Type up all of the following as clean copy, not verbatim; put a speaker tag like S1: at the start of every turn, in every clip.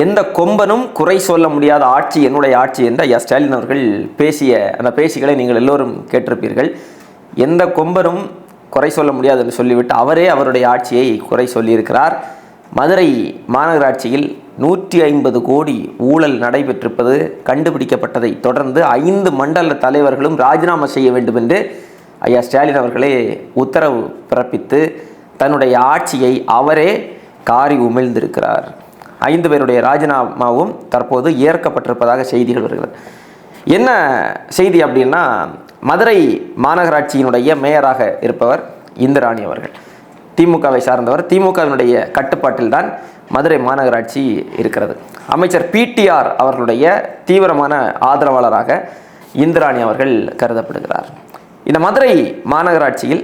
S1: எந்த கொம்பனும் குறை சொல்ல முடியாத ஆட்சி என்னுடைய ஆட்சி என்று ஐயா ஸ்டாலின் அவர்கள் பேசிய அந்த பேச்சுகளை நீங்கள் எல்லோரும் கேட்டிருப்பீர்கள். எந்த கொம்பனும் குறை சொல்ல முடியாது என்று சொல்லிவிட்டு அவரே அவருடைய ஆட்சியை குறை சொல்லியிருக்கிறார். மதுரை மாநகராட்சியில் 150 கோடி ஊழல் நடைபெற்றிருப்பது கண்டுபிடிக்கப்பட்டதை தொடர்ந்து 5 மண்டல தலைவர்களும் ராஜினாமா செய்ய வேண்டும் என்று ஐயா ஸ்டாலின் அவர்களே உத்தரவு பிறப்பித்து தன்னுடைய ஆட்சியை அவரே காரி உமிழ்ந்திருக்கிறார். 5 பேருடைய ராஜினாமாவும் தற்போது ஏற்கப்பட்டிருப்பதாக செய்திகள் வருகிறது. என்ன செய்தி அப்படின்னா, மதுரை மாநகராட்சியினுடைய மேயராக இருப்பவர் இந்திராணி அவர்கள் திமுகவை சார்ந்தவர். திமுகவினுடைய கட்டுப்பாட்டில் தான் மதுரை மாநகராட்சி இருக்கிறது. அமைச்சர் PTR அவர்களுடைய தீவிரமான ஆதரவாளராக இந்திராணி அவர்கள் கருதப்படுகிறார். இந்த மதுரை மாநகராட்சியில்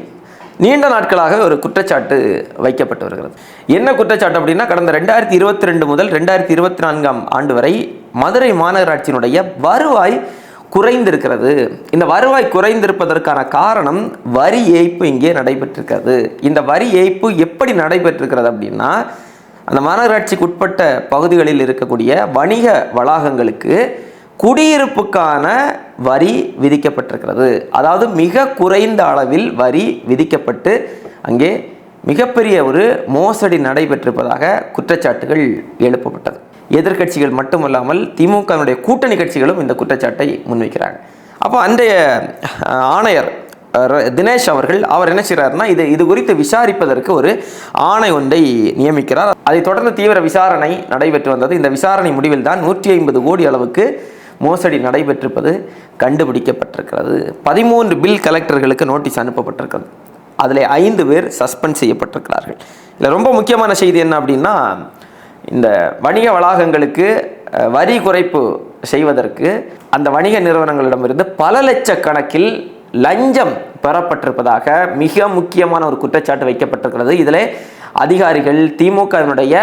S1: நீண்ட நாட்களாக ஒரு குற்றச்சாட்டு வைக்கப்பட்டு வருகிறது. என்ன குற்றச்சாட்டு அப்படின்னா, கடந்த 2022 முதல் 2024 ஆண்டு வரை மதுரை மாநகராட்சியினுடைய வருவாய் குறைந்திருக்கிறது. இந்த வருவாய் குறைந்திருப்பதற்கான காரணம் வரி ஏய்ப்பு இங்கே நடைபெற்றிருக்கிறது. இந்த வரி ஏய்ப்பு எப்படி நடைபெற்றிருக்கிறது அப்படின்னா, அந்த மாநகராட்சிக்கு உட்பட்ட பகுதிகளில் இருக்கக்கூடிய வணிக வளாகங்களுக்கு குடியிருப்புக்கான வரி விதிக்கப்பட்டிருக்கிறது. அதாவது மிக குறைந்த அளவில் வரி விதிக்கப்பட்டு அங்கே மிகப்பெரிய ஒரு மோசடி நடைபெற்றிருப்பதாக குற்றச்சாட்டுகள் எழுப்பப்பட்டது. எதிர்க்கட்சிகள் மட்டுமல்லாமல் திமுகவினுடைய கூட்டணி கட்சிகளும் இந்த குற்றச்சாட்டை முன்வைக்கிறாங்க. அப்போ அன்றைய ஆணையர் தினேஷ் அவர் என்ன செய்கிறாருன்னா, இது குறித்து விசாரிப்பதற்கு ஒரு ஆணை ஒன்றை நியமிக்கிறார். அதைத் தொடர்ந்து தீவிர விசாரணை நடைபெற்று வந்தது. இந்த விசாரணை முடிவில் தான் 150 கோடி அளவுக்கு மோசடி நடைபெற்றிருப்பது கண்டுபிடிக்கப்பட்டிருக்கிறது. 13 பில் கலெக்டர்களுக்கு நோட்டீஸ் அனுப்பப்பட்டிருக்கிறது. அதில் 5 பேர் சஸ்பெண்ட் செய்யப்பட்டிருக்கிறார்கள். இதில் ரொம்ப முக்கியமான செய்தி என்ன அப்படின்னா, இந்த வணிக வளாகங்களுக்கு வரி குறைப்பு செய்வதற்கு அந்த வணிக நிறுவனங்களிடமிருந்து பல லட்சக்கணக்கில் லஞ்சம் பெறப்பட்டிருப்பதாக மிக முக்கியமான ஒரு குற்றச்சாட்டு வைக்கப்பட்டிருக்கிறது. இதில் அதிகாரிகள், திமுகவினுடைய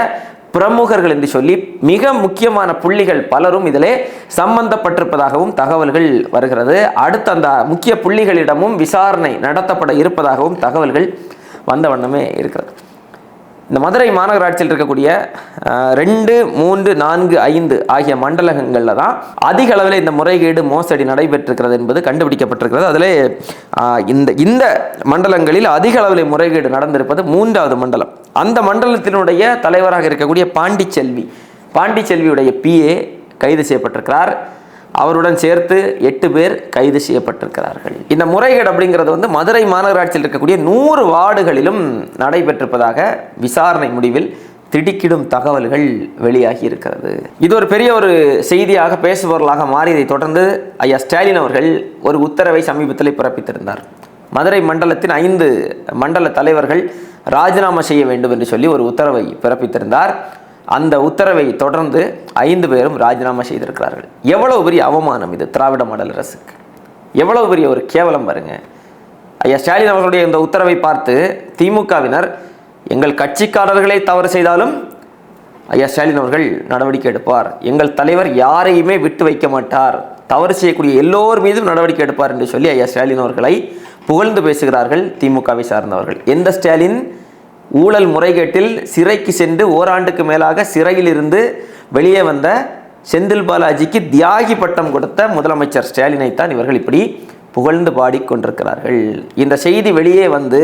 S1: பிரமுகர்கள் என்று சொல்லி மிக முக்கியமான புள்ளிகள் பலரும் இதிலே சம்பந்தப்பட்டிருப்பதாகவும் தகவல்கள் வருகிறது. அடுத்து அந்த முக்கிய புள்ளிகளிடமும் விசாரணை நடத்தப்பட இருப்பதாகவும் தகவல்கள் வந்த வண்ணமே இருக்கிறது. இந்த மதுரை மாநகராட்சியில் இருக்கக்கூடிய 2, 3, 4, 5 ஆகிய மண்டலங்களில் தான் அதிக அளவில் இந்த முறைகேடு மோசடி நடைபெற்றிருக்கிறது என்பது கண்டுபிடிக்கப்பட்டிருக்கிறது. அதில் இந்த மண்டலங்களில் அதிக அளவில் முறைகேடு நடந்திருப்பது 3வது மண்டலம். அந்த மண்டலத்தினுடைய தலைவராக இருக்கக்கூடிய பாண்டிச்செல்வியுடைய PA கைது செய்யப்பட்டிருக்கிறார். அவருடன் சேர்த்து 8 பேர் கைது செய்யப்பட்டிருக்கிறார்கள். இந்த முறைகேடு அப்படிங்கிறது மதுரை மாநகராட்சியில் இருக்கக்கூடிய 100 வார்டுகளிலும் நடைபெற்றிருப்பதாக விசாரணை முடிவில் திடுக்கிடும் தகவல்கள் வெளியாகி இருக்கிறது. இது ஒரு பெரிய ஒரு செய்தியாக பேசுபவர்களாக மாறியதை தொடர்ந்து ஐயா ஸ்டாலின் அவர்கள் ஒரு உத்தரவை சமீபத்தில் பிறப்பித்திருந்தார். மதுரை மண்டலத்தின் 5 மண்டல தலைவர்கள் ராஜினாமா செய்ய வேண்டும் என்று சொல்லி ஒரு உத்தரவை பிறப்பித்திருந்தார். அந்த உத்தரவை தொடர்ந்து 5 பேரும் ராஜினாமா செய்திருக்கிறார்கள். எவ்வளவு பெரிய அவமானம் இது திராவிட மாடல் அரசுக்கு! எவ்வளவு பெரிய ஒரு கேவலம் பாருங்க. ஐயா ஸ்டாலின் அவர்களுடைய இந்த உத்தரவை பார்த்து திமுகவினர், எங்கள் கட்சிக்காரர்களே தவறு செய்தாலும் ஐயா ஸ்டாலின் அவர்கள் நடவடிக்கை எடுப்பார், எங்கள் தலைவர் யாரையுமே விட்டு வைக்க மாட்டார், தவறு செய்யக்கூடிய எல்லோர் மீதும் நடவடிக்கை எடுப்பார் என்று சொல்லி ஐயா ஸ்டாலின் அவர்களை புகழ்ந்து பேசுகிறார்கள் திமுகவை சார்ந்தவர்கள். எந்த ஸ்டாலின்? ஊழல் முறைகேட்டில் சிறைக்கு சென்று ஓராண்டுக்கு மேலாக சிறையில் இருந்து வெளியே வந்த செந்தில் பாலாஜிக்கு தியாகி பட்டம் கொடுத்த முதலமைச்சர் ஸ்டாலினைத்தான் இவர்கள் இப்படி புகழ்ந்து பாடிக்கொண்டிருக்கிறார்கள். இந்த செய்தி வெளியே வந்து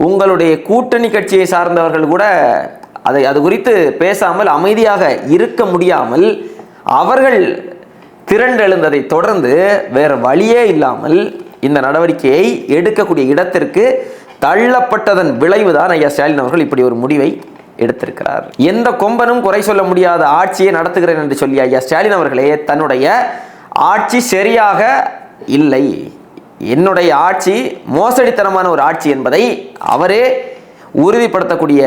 S1: உங்களுடைய கூட்டணி கட்சியை சார்ந்தவர்கள் கூட அது குறித்து பேசாமல் அமைதியாக இருக்க முடியாமல் அவர்கள் திரண்டெழுந்ததை தொடர்ந்து வேறு வழியே இல்லாமல் இந்த நடவடிக்கையை எடுக்கக்கூடிய இடத்திற்கு தள்ளப்பட்டதன் விளைவுதான் ஐயா ஸ்டாலின் அவர்கள் இப்படி ஒரு முடிவை எடுத்திருக்கிறார். எந்த கொம்பனும் குறை சொல்ல முடியாத ஆட்சியை நடத்துகிறேன் என்று சொல்லி ஐயா ஸ்டாலின் அவர்களே தன்னுடைய ஆட்சி சரியாக இல்லை, என்னுடைய ஆட்சி மோசடித்தனமான ஒரு ஆட்சி என்பதை அவரே உறுதிப்படுத்தக்கூடிய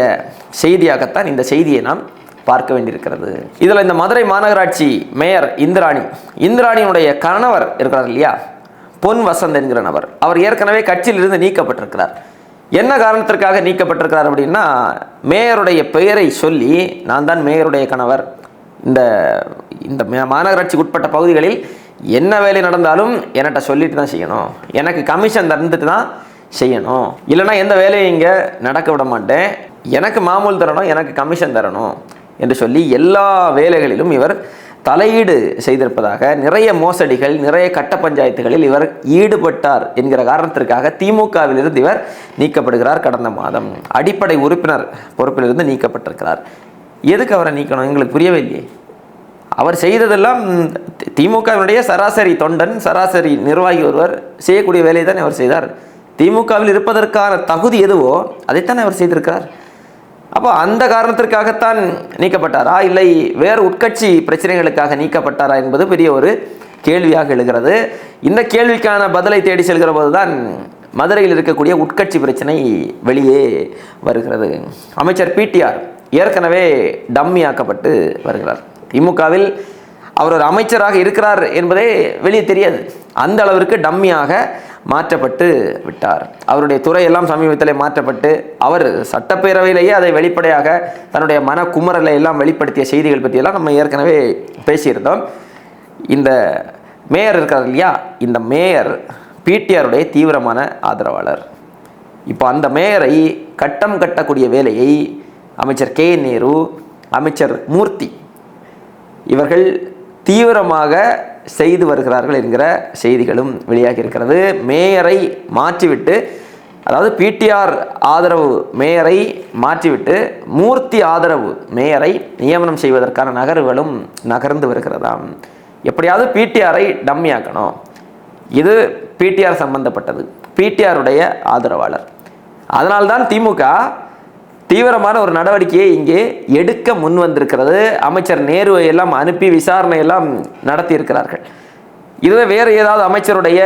S1: செய்தியாகத்தான் இந்த செய்தியை நாம் பார்க்க வேண்டியிருக்கிறது. இதில் இந்த மதுரை மாநகராட்சி மேயர் இந்திராணியுடைய கணவர் இருக்கிறார் இல்லையா, பொன் வசந்த் என்கிற நபர், அவர் ஏற்கனவே கட்சியிலிருந்து நீக்கப்பட்டிருக்கிறார். என்ன காரணத்திற்காக நீக்கப்பட்டிருக்கிறார் அப்படின்னா, மேயருடைய பெயரை சொல்லி நான் தான் மேயருடைய கணவர், இந்த மாநகராட்சிக்கு உட்பட்ட பகுதிகளில் என்ன வேலை நடந்தாலும் என்கிட்ட சொல்லிட்டு தான் செய்யணும், எனக்கு கமிஷன் தந்துட்டு தான் செய்யணும், இல்லைனா எந்த வேலையும் இங்கே நடக்க விட மாட்டேன், எனக்கு மாமூல் தரணும், எனக்கு கமிஷன் தரணும், என்று சொல்லி எல்லா வேலைகளிலும் இவர் தலையீடு செய்திருப்பதாக, நிறைய மோசடிகள், நிறைய கட்ட பஞ்சாயத்துகளில் இவர் ஈடுபட்டார் என்கிற காரணத்திற்காக திமுகவிலிருந்து இவர் நீக்கப்படுகிறார். கடந்த மாதம் அடிப்படை உறுப்பினர் பொறுப்பிலிருந்து நீக்கப்பட்டிருக்கிறார். எதுக்கு அவரை நீக்கணும்? எங்களுக்கு புரியவே இல்லையே. அவர் செய்ததெல்லாம் திமுகவினுடைய சராசரி தொண்டன், சராசரி நிர்வாகி ஒருவர் செய்யக்கூடிய வேலையை தான் அவர் செய்தார். திமுகவில் இருப்பதற்கான தகுதி எதுவோ அதைத்தான் அவர் செய்திருக்கிறார். அப்போ அந்த காரணத்திற்காகத்தான் நீக்கப்பட்டாரா, இல்லை வேறு உட்கட்சி பிரச்சனைகளுக்காக நீக்கப்பட்டாரா என்பது பெரிய ஒரு கேள்வியாக எழுகிறது. இந்த கேள்விக்கான பதிலை தேடி செல்கிற போதுதான் மதுரையில் இருக்கக்கூடிய உட்கட்சி பிரச்சனை வெளியே வருகிறது. அமைச்சர் பிடிஆர் ஏற்கனவே டம்மியாக்கப்பட்டு வருகிறார். திமுகவில் அவர் ஒரு அமைச்சராக இருக்கிறார் என்பதே வெளியே தெரியாது. அந்த அளவிற்கு டம்மியாக மாற்றப்பட்டு விட்டார். அவருடைய துறையெல்லாம் சமீபத்தில் மாற்றப்பட்டு அவர் சட்டப்பேரவையிலேயே அதை வெளிப்படையாக தன்னுடைய மன குமரலை எல்லாம் வெளிப்படுத்திய செய்திகள் பற்றியெல்லாம் நம்ம ஏற்கனவே பேசியிருந்தோம். இந்த மேயர் இருக்கார் இல்லையா, இந்த மேயர் பிடிஆருடைய தீவிரமான ஆதரவாளர். இப்போ அந்த மேயரை கட்டம் கட்டக்கூடிய வேலையை அமைச்சர் கே நேரு, அமைச்சர் மூர்த்தி இவர்கள் தீவிரமாக செய்து வருகிறார்கள் என்கிற செய்திகளும் வெளியாகி இருக்கிறது. மேயரை மாற்றிவிட்டு, அதாவது பிடிஆர் ஆதரவு மேயரை மாற்றிவிட்டு மூர்த்தி ஆதரவு மேயரை நியமனம் செய்வதற்கான நகர்வுகளும் நகர்ந்து வருகிறதாம். எப்படியாவது பிடிஆரை டம்மியாக்கணும். இது பிடிஆர் சம்பந்தப்பட்டது, பிடிஆருடைய ஆதரவாளர். அதனால்தான் திமுக தீவிரமான ஒரு நடவடிக்கையை இங்கே எடுக்க முன் வந்திருக்கிறது. அமைச்சர் நேருவை எல்லாம் அனுப்பி விசாரணை எல்லாம் நடத்தி இருக்கிறார்கள். இதுவே வேறு ஏதாவது அமைச்சருடைய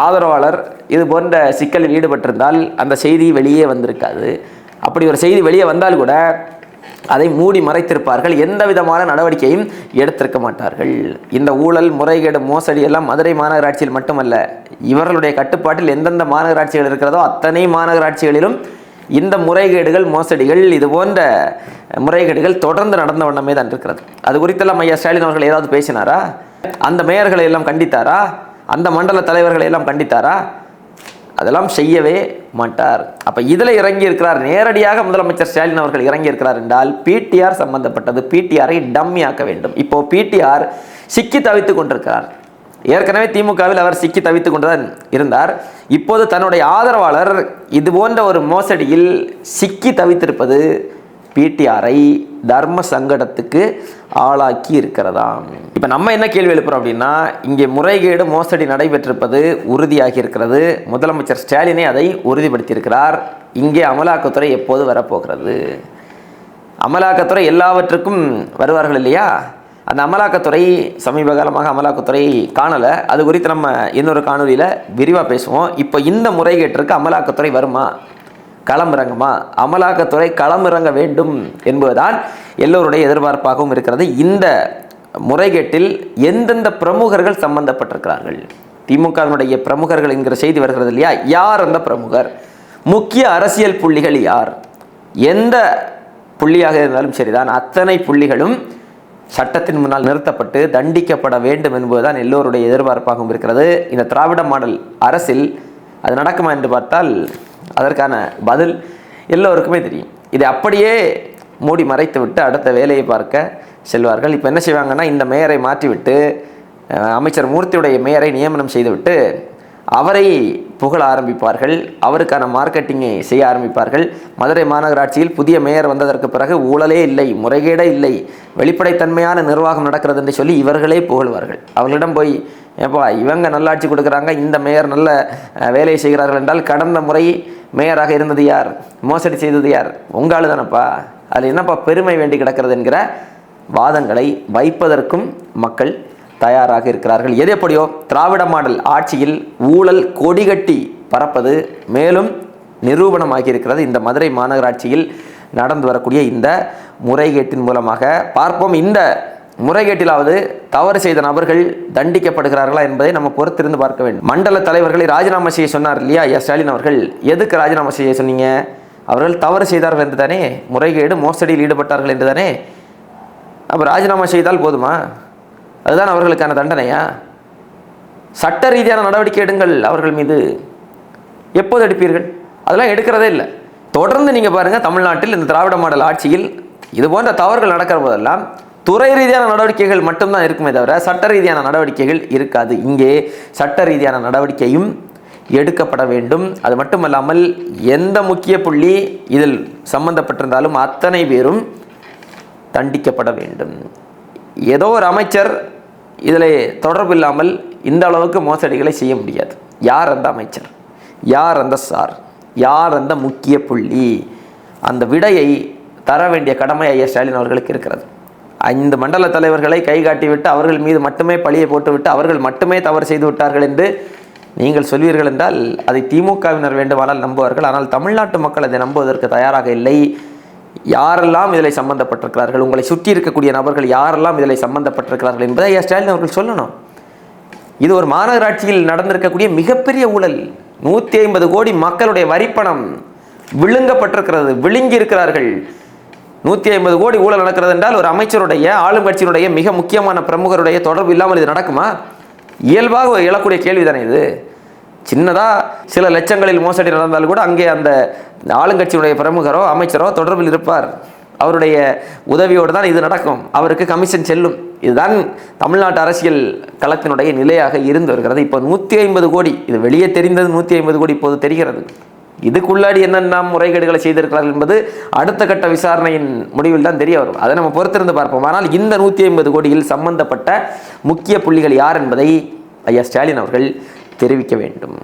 S1: ஆதரவாளர் இது போன்ற சிக்கலில் ஈடுபட்டிருந்தால் அந்த செய்தி வெளியே வந்திருக்காது. அப்படி ஒரு செய்தி வெளியே வந்தால் கூட அதை மூடி மறைத்திருப்பார்கள். எந்த விதமான நடவடிக்கையும் எடுத்திருக்க மாட்டார்கள். இந்த ஊழல், முறைகேடு, மோசடி எல்லாம் மதுரை மாநகராட்சியில் மட்டுமல்ல, இவர்களுடைய கட்டுப்பாட்டில் எந்தெந்த மாநகராட்சிகள் இருக்கிறதோ அத்தனை மாநகராட்சிகளிலும் இந்த முறைகேடுகள், மோசடிகள், இது போன்ற முறைகேடுகள் தொடர்ந்து நடந்த வண்ணமே தான் இருக்கிறது. அது குறித்தெல்லாம் ஐயா ஸ்டாலின் அவர்கள் ஏதாவது பேசினாரா? அந்த மேயர்களை எல்லாம் கண்டித்தாரா? அந்த மண்டல தலைவர்களை எல்லாம் கண்டித்தாரா? அதெல்லாம் செய்யவே மாட்டார். அப்போ இதில் இறங்கி இருக்கிறார், நேரடியாக முதலமைச்சர் ஸ்டாலின் அவர்கள் இறங்கி இருக்கிறார் என்றால் பிடிஆர் சம்பந்தப்பட்டது. பிடிஆரை டம்மியாக்க வேண்டும். இப்போ பிடிஆர் சிக்கி தவித்துக் கொண்டிருக்கிறார். ஏற்கனவே திமுகவில் அவர் சிக்கி தவித்துக் கொண்டுதான் இருந்தார். இப்போது தன்னுடைய ஆதரவாளர் இது போன்ற ஒரு மோசடியில் சிக்கி தவித்திருப்பது பிடிஆரை தர்ம சங்கடத்துக்கு ஆளாக்கி இருக்கிறதாம். இப்போ நம்ம என்ன கேள்வி எழுப்புறோம் அப்படின்னா, இங்கே முறைகேடு, மோசடி நடைபெற்றிருப்பது உறுதியாகி இருக்கிறது. முதலமைச்சர் ஸ்டாலினே அதை உறுதிப்படுத்தியிருக்கிறார். இங்கே அமலாக்கத்துறை எப்போது வரப்போகிறது? அமலாக்கத்துறை எல்லாவற்றுக்கும் வருவார்கள் இல்லையா? அந்த அமலாக்கத்துறை சமீப காலமாக அமலாக்கத்துறை காணலை. அது குறித்து நம்ம இன்னொரு காணொலியில் விரிவாக பேசுவோம். இப்போ இந்த முறைகேட்டிற்கு அமலாக்கத்துறை வருமா, களமிறங்குமா? அமலாக்கத்துறை களமிறங்க வேண்டும் என்பதுதான் எல்லோருடைய எதிர்பார்ப்பாகவும் இருக்கிறது. இந்த முறைகேட்டில் எந்தெந்த பிரமுகர்கள் சம்பந்தப்பட்டிருக்கிறார்கள்? திமுகவினுடைய பிரமுகர்கள் என்கிற செய்தி வருகிறது இல்லையா? யார் அந்த பிரமுகர்? முக்கிய அரசியல் புள்ளிகள் யார்? எந்த புள்ளியாக இருந்தாலும் சரிதான், அத்தனை புள்ளிகளும் சட்டத்தின் முன்னால் நிறுத்தப்பட்டு தண்டிக்கப்பட வேண்டும் என்பதுதான் எல்லோருடைய எதிர்பார்ப்பாகவும் இருக்கிறது. இந்த திராவிட மாடல் அரசில் அது நடக்குமா என்று பார்த்தால் அதற்கான பதில் எல்லோருக்குமே தெரியும். இதை அப்படியே மூடி மறைத்து விட்டு அடுத்த வேலையை பார்க்க செல்வார்கள். இப்போ என்ன செய்வாங்கன்னா, இந்த மேயரை மாற்றிவிட்டு அமைச்சர் மூர்த்தியுடைய மேயரை நியமனம் செய்துவிட்டு அவரை புகழ ஆரம்பிப்பார்கள். அவருக்கான மார்க்கெட்டிங்கை செய்ய ஆரம்பிப்பார்கள். மதுரை மாநகராட்சியில் புதிய மேயர் வந்ததற்கு பிறகு ஊழலே இல்லை, முறைகேடே இல்லை, வெளிப்படைத்தன்மையான நிர்வாகம் நடக்கிறது என்று சொல்லி இவர்களே புகழ்வார்கள். அவர்களிடம் போய், ஏப்பா இவங்க நல்லாட்சி கொடுக்குறாங்க, இந்த மேயர் நல்ல வேலையை செய்கிறார்கள் என்றால் கடந்த முறை மேயராக இருந்தது யார், மோசடி செய்தது யார், உங்கள் தானப்பா, அதில் என்னப்பா பெருமை வேண்டி கிடக்கிறது என்கிற வாதங்களை வைப்பதற்கும் மக்கள் தயாராக இருக்கிறார்கள். எது எப்படியோ திராவிட மாடல் ஆட்சியில் ஊழல் கொடிகட்டி பறப்பது மேலும் நிரூபணமாகி இருக்கிறது. இந்த மதுரை மாநகராட்சியில் நடந்து வரக்கூடிய இந்த முறைகேட்டின் மூலமாக பார்ப்போம். இந்த முறைகேட்டிலாவது தவறு செய்த நபர்கள் தண்டிக்கப்படுகிறார்களா என்பதை நம்ம பொறுத்திருந்து பார்க்க வேண்டும். மண்டல தலைவர்களை ராஜினாமா செய்ய சொன்னார் இல்லையா ஐயா ஸ்டாலின் அவர்கள்? எதுக்கு ராஜினாமா செய்ய சொன்னீங்க? அவர்கள் தவறு செய்தார்கள் என்று தானே, முறைகேடு மோசடியில் ஈடுபட்டார்கள் என்று தானே. அப்போ ராஜினாமா செய்தால் போதுமா? அதுதான் அவர்களுக்கான தண்டனையா? சட்ட ரீதியான நடவடிக்கை எடுங்கள் அவர்கள் மீது. எப்போது எடுப்பீர்கள்? அதெல்லாம் எடுக்கிறதே இல்லை. தொடர்ந்து நீங்கள் பாருங்கள், தமிழ்நாட்டில் இந்த திராவிட மாடல் ஆட்சியில் இது போன்ற தவறுகள் நடக்கிற போதெல்லாம் துறை ரீதியான நடவடிக்கைகள் மட்டும்தான் இருக்குமே தவிர சட்ட ரீதியான நடவடிக்கைகள் இருக்காது. இங்கே சட்ட ரீதியான நடவடிக்கையும் எடுக்கப்பட வேண்டும். அது மட்டுமல்லாமல் எந்த முக்கிய புள்ளி இதில் சம்பந்தப்பட்டிருந்தாலும் அத்தனை பேரும் தண்டிக்கப்பட வேண்டும். ஏதோ ஒரு அமைச்சர் இதில் தொடர்பு இல்லாமல் இந்த அளவுக்கு மோசடிகளை செய்ய முடியாது. யார் அந்த அமைச்சர், யார் அந்த சார், யார் அந்த முக்கிய புள்ளி? அந்த விடையை தர வேண்டிய கடமை ஐயா ஸ்டாலின் அவர்களுக்கு இருக்கிறது. 5 மண்டல தலைவர்களை கை காட்டிவிட்டு அவர்கள் மீது மட்டுமே பழியை போட்டுவிட்டு அவர்கள் மட்டுமே தவறு செய்து விட்டார்கள் என்று நீங்கள் சொல்வீர்கள் என்றால் அதை திமுகவினர் வேண்டுமானால் நம்புவார்கள். ஆனால் தமிழ்நாட்டு மக்கள் அதை நம்புவதற்கு தயாராக இல்லை. யாரெல்லாம் இதில் சம்பந்தப்பட்டிருக்கிறார்கள், உங்களை சுற்றி இருக்கக்கூடிய நபர்கள் யாரெல்லாம் இதில் சம்பந்தப்பட்டிருக்கிறார்கள் என்பதை ஐயா ஸ்டாலின் அவர்கள் சொல்லணும். இது ஒரு மாநகராட்சியில் நடந்திருக்கக்கூடிய மிகப்பெரிய ஊழல். 150 கோடி மக்களுடைய வரிப்பணம் விழுங்கப்பட்டிருக்கிறது, விழுங்கி இருக்கிறார்கள். 150 கோடி ஊழல் நடக்கிறது என்றால் ஒரு அமைச்சருடைய, ஆளும் கட்சியினுடைய மிக முக்கியமான பிரமுகருடைய தொடர்பு இல்லாமல் இது நடக்குமா? இயல்பாக எழக்கூடிய கேள்விதானே இது. சின்னதாக சில லட்சங்களில் மோசடி நடந்தாலும் கூட அங்கே அந்த ஆளுங்கட்சியினுடைய பிரமுகரோ அமைச்சரோ தொடர்பில் இருப்பார். அவருடைய உதவியோடு தான் இது நடக்கும், அவருக்கு கமிஷன் செல்லும். இதுதான் தமிழ்நாட்டு அரசியல் களத்தினுடைய நிலையாக இருந்து வருகிறது. இப்போ 150 கோடி, இது வெளியே தெரிந்தது 150 கோடி இப்போது தெரிகிறது. இதுக்குள்ளாடி என்னென்ன முறைகேடுகளை செய்திருக்கிறார்கள் என்பது அடுத்த கட்ட விசாரணையின் முடிவில் தான் தெரிய வரும். அதை நம்ம பொறுத்திருந்து பார்ப்போம். ஆனால் இந்த 150 கோடியில் சம்பந்தப்பட்ட முக்கிய புள்ளிகள் யார் என்பதை ஐயா ஸ்டாலின் அவர்கள் தெரிவிக்க வேண்டும்.